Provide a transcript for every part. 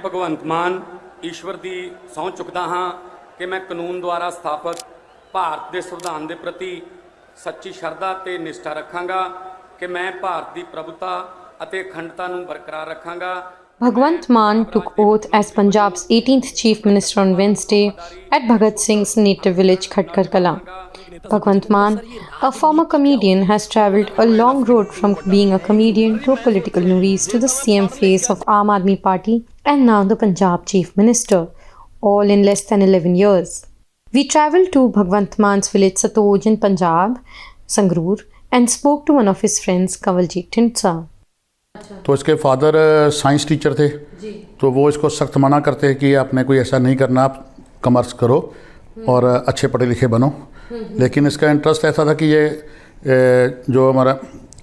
ਭਗਵੰਤ ਮਾਨ ਈਸ਼ਵਰ ਦੀ ਸਹੁੰ ਚੁੱਕਦਾ ਹਾਂ ਕਿ ਮੈਂ ਕਾਨੂੰਨ ਦੁਆਰਾ ਸਥਾਪਿਤ ਭਾਰਤ ਦੇ ਸੰਵਿਧਾਨ ਦੇ ਪ੍ਰਤੀ ਸੱਚੀ ਸ਼ਰਧਾ ਤੇ ਨਿਸ਼ਠਾ ਰੱਖਾਂਗਾ ਕਿ ਮੈਂ ਭਾਰਤ ਦੀ ਪ੍ਰਭੁਤਾ ਅਤੇ ਅਖੰਡਤਾ ਨੂੰ ਬਰਕਰਾਰ ਰੱਖਾਂਗਾ। Bhagwant Mann took oath as Punjab's 18th Chief Minister on Wednesday at Bhagat Singh's native village Khatkar Kala. Bhagwant Mann, a former comedian, has travelled a long road from being a comedian to a political novice to the CM face of Aam Aadmi Party and now the Punjab Chief Minister, all in less than 11 years. We travelled to Bhagwant Mann's village Satoj in Punjab, Sangrur, and spoke to one of his friends, Kanwaljit Dhindsa. तो इसके father science teacher थे जी। तो वो इसको सख्त मना करते हैं कि आपने कोई ऐसा नहीं करना, आप कॉमर्स करो और अच्छे पढ़े लिखे बनो। लेकिन इसका इंटरेस्ट ऐसा था कि ये जो हमारा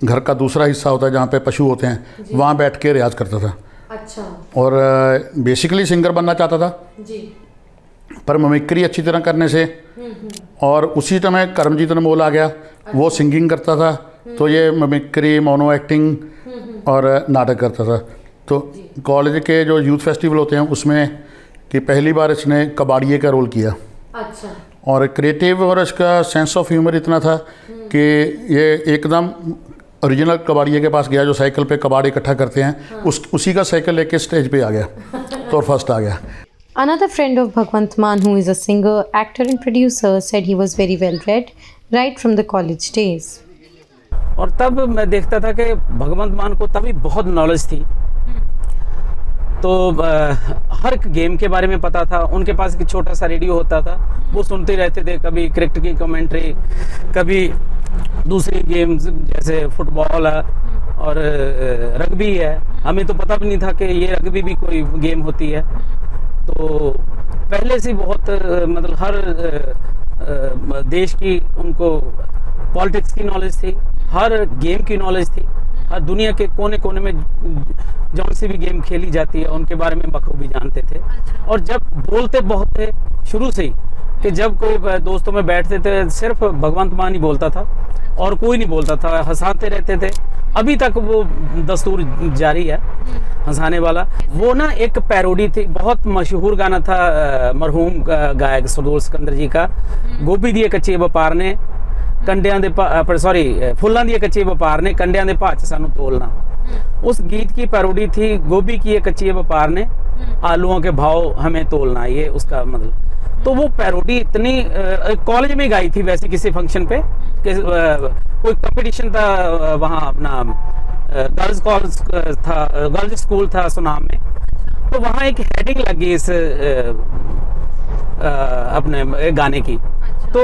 घर का दूसरा हिस्सा होता है जहाँ पे पशु होते हैं वहाँ बैठ के रियाज़ करता था। अच्छा। और बेसिकली सिंगर बनना चाहता था जी। पर मिमिक्री अच्छी तरह करने से और उसी समय करमजीत अनमोल आ गया, वो सिंगिंग करता था तो ये मिमिक्री, मोनो एक्टिंग और नाटक करता था। तो कॉलेज के जो यूथ फेस्टिवल होते हैं उसमें कि पहली बार इसने कबाड़िए का रोल किया। अच्छा। और क्रिएटिव और इसका सेंस ऑफ ह्यूमर इतना था कि ये एकदम ओरिजिनल कबाड़िए के पास गया जो साइकिल पे कबाड़ इकट्ठा करते हैं, उसी का साइकिल लेके स्टेज पे आ गया तो फर्स्ट आ गया। Another friend of Bhagwant Mann, who is a singer, actor and producer, said he was very well read right from the college days. और तब मैं देखता था कि भगवंत मान को तभी बहुत नॉलेज थी, तो हर गेम के बारे में पता था। उनके पास एक छोटा सा रेडियो होता था, वो सुनते रहते थे, कभी क्रिकेट की कमेंट्री, कभी दूसरी गेम्स जैसे फुटबॉल है और रग्बी है। हमें तो पता भी नहीं था कि ये रग्बी भी कोई गेम होती है। तो पहले से बहुत मतलब हर देश की उनको पॉलिटिक्स की नॉलेज थी, हर गेम की नॉलेज थी, हर दुनिया के कोने कोने में जौन सी भी गेम खेली जाती है उनके बारे में बखूबी जानते थे। और जब बोलते बहुत थे शुरू से ही कि जब कोई दोस्तों में बैठते थे सिर्फ भगवंत मान ही बोलता था और कोई नहीं बोलता था, हंसाते रहते थे। अभी तक वो दस्तूर जारी है हंसाने वाला। वो ना एक पैरोडी थी, बहुत मशहूर गाना था मरहूम गायक सरदूल सिकंदर जी का, गोभी दिए कच्चे व्यापार ने कंडियां दे फुल्लां दिए कच्चे व्यापार ने कंडियां दे भाव च सानू तोलना। उस गीत की पैरोडी थी, गोभी की ये कच्चे व्यापार ने आलूओं के भाव हमें तोलना, ये उसका मतलब। तो वो पैरोडी इतनी कॉलेज में गाई थी वैसे किसी फंक्शन पे कि कोई कंपटीशन था वहाँ अपना गर्ल्स स्कूल था सुनाम में, तो वहाँ एक हेडिंग लगी इस अपने गाने की। तो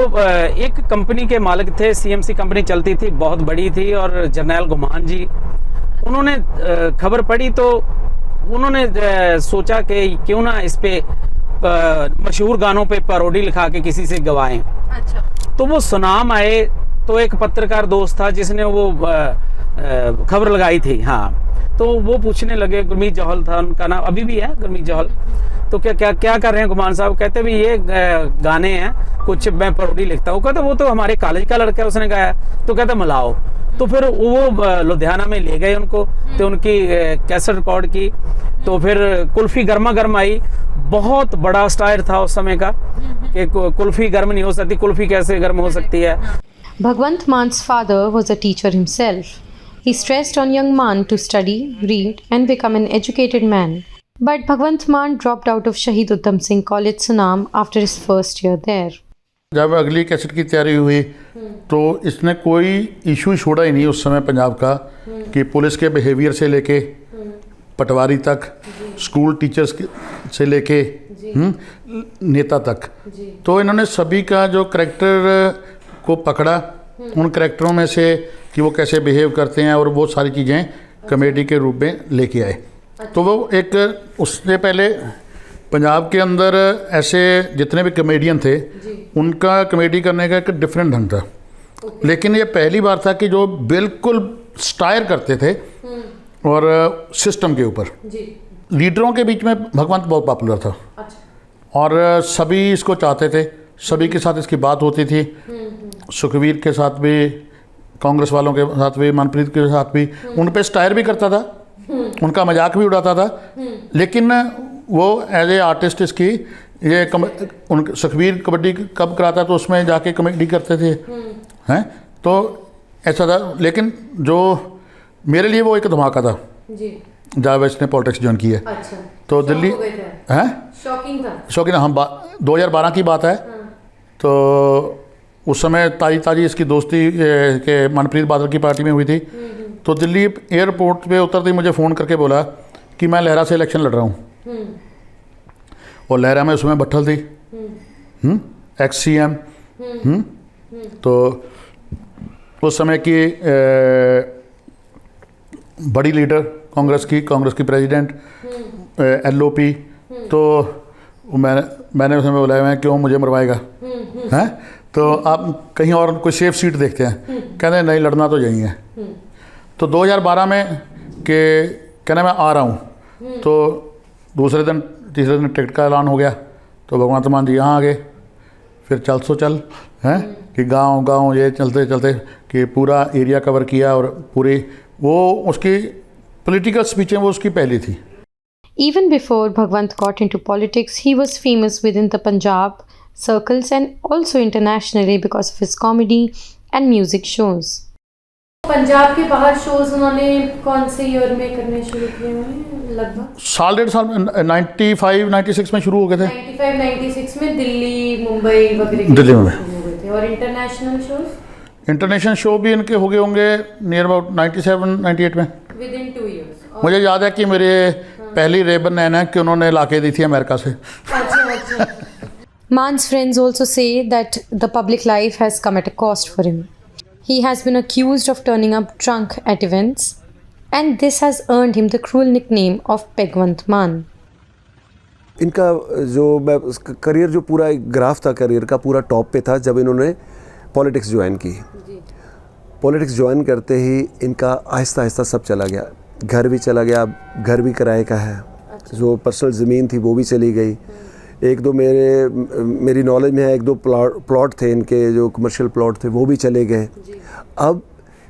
एक कंपनी के मालिक थे, सीएमसी कंपनी चलती थी, बहुत बड़ी थी, और जर्नैल गुमान जी उन्होंने खबर पढ़ी तो उन्होंने सोचा कि क्यों ना इस पे मशहूर गानों पे पैरोडी लिखा के किसी से गवाएं। अच्छा। तो वो सुनाम आए तो एक पत्रकार दोस्त था जिसने वो खबर लगाई थी। हाँ, तो वो पूछने लगे, गुरमीत जौहल था उनका नाम, अभी भी है गुरमीत जौहल, तो क्या कर रहे हैं गुमान साहब? कहते भी ये गाने हैं कुछ मैं पैरोडी लिखता हूँ। कहते वो तो हमारे कॉलेज का लड़का है, उसने गाया। तो कहते मिलाओ। तो फिर वो लुधियाना में ले गए उनको, तो उनकी कैसेट रिकॉर्ड की। तो फिर कुल्फी गर्मा गर्म आई, बहुत बड़ा स्टार था उस समय का कि कुल्फी गर्म नहीं हो सकती, कुल्फी कैसे गर्म हो सकती है। Bhagwant Mann's father was a teacher himself. He stressed on young Mann to study, read and become an educated man. But Bhagwant Mann dropped out of Shahid Udham Singh College Sunam after his first year there. जब अगली cassette की तैयारी हुई तो इसने कोई issue छोड़ा ही नहीं उस समय पंजाब का, कि पुलिस के बिहेवियर से लेके पटवारी तक, स्कूल टीचर्स से लेके नेता तक। तो इन्होंने सभी का जो करैक्टर को पकड़ा, उन करैक्टरों में से कि वो कैसे बिहेव करते हैं, और वो सारी चीज़ें कॉमेडी के रूप में लेके आए। तो वो एक उससे पहले पंजाब के अंदर ऐसे जितने भी कॉमेडियन थे उनका कॉमेडी करने का एक डिफरेंट ढंग था। लेकिन ये पहली बार था कि जो बिल्कुल स्टायर करते थे और सिस्टम के ऊपर। लीडरों के बीच में भगवंत बहुत पॉपुलर था। अच्छा। और सभी इसको चाहते थे, सभी के साथ इसकी बात होती थी, सुखवीर के साथ भी, कांग्रेस वालों के साथ भी, मनप्रीत के साथ भी। उन पे स्टायर भी करता था, उनका मजाक भी उड़ाता था। लेकिन वो एज ए आर्टिस्ट इसकी ये उन सुखबीर कबड्डी कब कराता तो उसमें जाके कमेडी करते थे हैं, तो ऐसा था। लेकिन जो मेरे लिए वो एक धमाका था जी। जब इसने पॉलिटिक्स ज्वाइन की है। अच्छा। तो दिल्ली हैं शॉकिंग था। शौकीन, हम 2012 की बात है। तो उस समय ताजी इसकी दोस्ती के मनप्रीत बादल की पार्टी में हुई थी। तो दिल्ली एयरपोर्ट पे उतरते ही मुझे फ़ोन करके बोला कि मैं लहरा से इलेक्शन लड़ रहा हूँ। और लहरा में उसमें भट्टल थी, एक्स CM। तो उस समय की बड़ी लीडर कांग्रेस की प्रेसिडेंट LOP। तो मैंने उसमें बोला मैं क्यों मुझे मरवाएगा हैं, तो आप कहीं और कोई सेफ सीट देखते हैं। कहते नहीं लड़ना तो यही है। तो 2012 में के कहना मैं आ रहा हूँ। तो दूसरे दिन तीसरे दिन टिकट का ऐलान हो गया। तो भगवंत मान जी यहाँ आ गए। फिर चल हैं कि गांव ये चलते चलते कि पूरा एरिया कवर किया। और पूरी वो उसकी पॉलिटिकल स्पीचें वो उसकी पहली थी। Even before Bhagwant got into politics, he was famous within the Punjab circles and also internationally because of his comedy and music shows. Punjab के बाहर शोज उन्होंने कौन से ईयर में करने शुरू किए हैं? लगभग साल डेढ़ साल में 95-96 में शुरू हो गए थे। 95-96 में दिल्ली मुंबई वगैरह दिल्ली में शुरू हुए थे। और इंटरनेशनल शो भी इनके हो गए होंगे नियर अबाउट 97-98 में। With in 2 years। मुझे याद है कि मेरे पहली रेबन नैन है कि उन्होंने लाके दी थी अमेरिका से। अच्छा। Man's friends also say that the public life has come at a cost for him. He has been accused of turning up drunk at events, and this has earned him the cruel nickname of Bhagwant Maan. इनका जो career जो पूरा एक graph था career का पूरा top पे था जब इन्होंने पॉलिटिक्स ज्वाइन की। पॉलिटिक्स ज्वाइन करते ही इनका आहिस्ता आहिस्ता सब चला गया। घर भी चला गया, घर भी किराए का है। जो पर्सनल ज़मीन थी वो भी चली गई। एक दो मेरी नॉलेज में है 1-2 प्लॉट थे इनके जो कमर्शियल प्लॉट थे वो भी चले गए। अब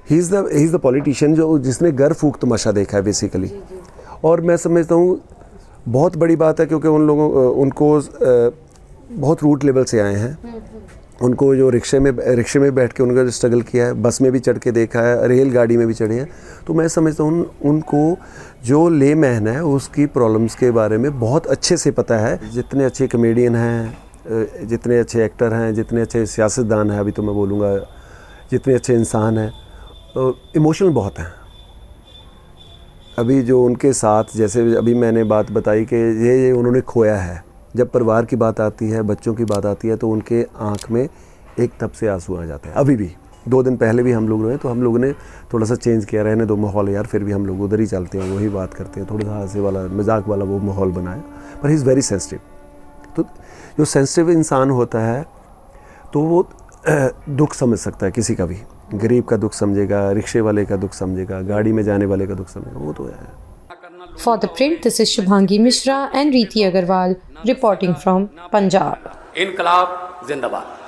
ही इज़ द पॉलिटिशियन जो जिसने घर फूक तमाशा देखा है बेसिकली। और मैं समझता हूँ बहुत बड़ी बात है क्योंकि उनको बहुत रूट लेवल से आए हैं। उनको जो रिक्शे में बैठ के उनका स्ट्रगल किया है, बस में भी चढ़ के देखा है, रेलगाड़ी में भी चढ़े हैं। तो मैं समझता हूँ उनको जो लेमैन है उसकी प्रॉब्लम्स के बारे में बहुत अच्छे से पता है। जितने अच्छे कॉमेडियन हैं, जितने अच्छे एक्टर हैं, जितने अच्छे सियासतदान हैं, अभी तो मैं बोलूँगा जितने अच्छे इंसान हैं, इमोशनल बहुत हैं। अभी जो उनके साथ जैसे अभी मैंने बात बताई कि ये उन्होंने खोया है। जब परिवार की बात आती है, बच्चों की बात आती है तो उनके आँख में एक तब से आंसू आ जाते हैं। अभी भी 2 दिन पहले भी हम लोग रहे तो हम लोगों ने थोड़ा सा चेंज किया, रहने दो माहौल यार, फिर भी हम लोग उधर ही चलते हैं, वही बात करते हैं, थोड़ा सा हंसे वाला मजाक वाला वो माहौल बनाया। पर ही इज़ वेरी सेंसिटिव। तो जो सेंसिटिव इंसान होता है तो वो दुख समझ सकता है किसी का भी। गरीब का दुख समझेगा, रिक्शे वाले का दुख समझेगा, गाड़ी में जाने वाले का दुख समझेगा, वो तो है। For the print, this is Shubhangi Mishra and Reeti Agarwal reporting from Punjab. इनकलाब जिंदाबाद।